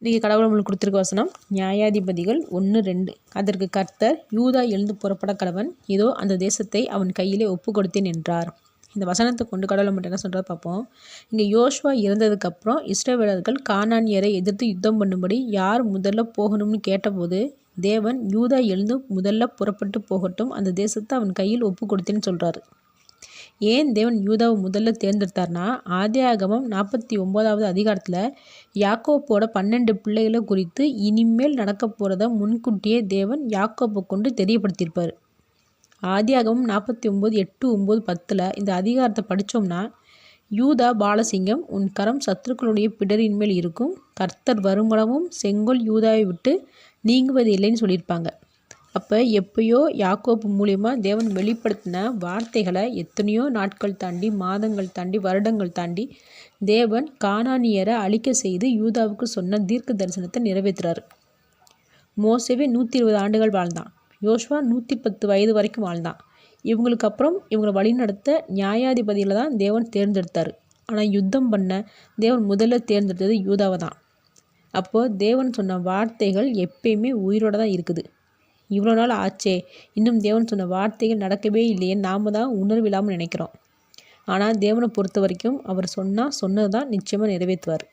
இன்றைக்கி கடவுள் நம்மளுக்கு கொடுத்துருக்க வசனம் நியாயாதிபதிகள் 1:2. அதற்கு கர்த்தர், யூதா எழுந்து புறப்பட கடவன், இதோ அந்த தேசத்தை அவன் கையிலே ஒப்பு கொடுத்தேன் என்றார். இந்த வசனத்தை கொண்டு கடவுளை மட்டும் என்ன சொல்கிறத பார்ப்போம். இங்கே யோசுவா இறந்ததுக்கப்புறம் இஸ்ரவேலர்கள் கானானியரை எதிர்த்து யுத்தம் பண்ணும்படி யார் முதல்ல போகணும்னு கேட்டபோது தேவன் யூதா எழுந்து முதல்ல புறப்பட்டு போகட்டும், அந்த தேசத்தை அவன் கையில் ஒப்பு கொடுத்தேன்னு சொல்கிறாரு. ஏன் தேவன் யூதாவை முதல்ல தேர்ந்தெடுத்தார்னா, ஆதியாகமம் 49வது அதிகாரத்தில் யாக்கோப்போட 12 பிள்ளைகளை குறித்து இனிமேல் நடக்க போகிறத முன்கூட்டியே தேவன் யாக்கோப்பை கொண்டு தெரியப்படுத்தியிருப்பார். ஆதியாகமம் 49, 8, 9, 10 இந்த அதிகாரத்தை படித்தோம்னா, யூதா பாலசிங்கம், உன் கரம் சத்துருக்களுடைய பிடரின் மேல் இருக்கும், கர்த்தர் வருமளவும் செங்கோல் யூதாவை விட்டு நீங்குவது இல்லைன்னு சொல்லியிருப்பாங்க. அப்போ எப்பயோ யாக்கோப்பு மூலிமா தேவன் வெளிப்படுத்தின வார்த்தைகளை எத்தனையோ நாட்கள் தாண்டி, மாதங்கள் தாண்டி, வருடங்கள் தாண்டி தேவன் கானானியரை அழிக்க செய்து யூதாவுக்கு சொன்ன தீர்க்க தரிசனத்தை நிறைவேற்றுறாரு. மோசேவே 120 ஆண்டுகள் வாழ்ந்தான். யோசுவா 110 வயது வரைக்கும் வாழ்ந்தான். இவங்களுக்கு அப்புறம் இவங்களை வழிநடத்த நியாயாதிபதியில் தான் தேவன் தேர்ந்தெடுத்தார். ஆனால் யுத்தம் பண்ண தேவன் முதல்ல தேர்ந்தெடுத்தது யூதாவை தான். அப்போது தேவன் சொன்ன வார்த்தைகள் எப்பயுமே உயிரோடு தான் இருக்குது. இவ்வளோ நாள் ஆச்சே, இன்னும் தேவன் சொன்ன வார்த்தைகள் நடக்கவே இல்லையே, நாம் தான் உணர்வில்லாமல் நினைக்கிறோம். ஆனால் தேவனை பொறுத்த வரைக்கும் அவர் சொன்னது தான் நிச்சயமாக நிறைவேற்றுவார்.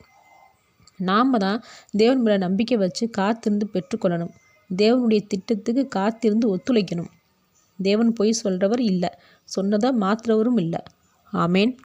நாம் தான் தேவன் மேலே நம்பிக்கை வச்சு காத்திருந்து பெற்றுக்கொள்ளணும். தேவனுடைய திட்டத்துக்கு காத்திருந்து ஒத்துழைக்கணும். தேவன் பொய் சொல்கிறவர் இல்லை, சொன்னதை மாற்றுறவரும் இல்லை. ஆமேன்.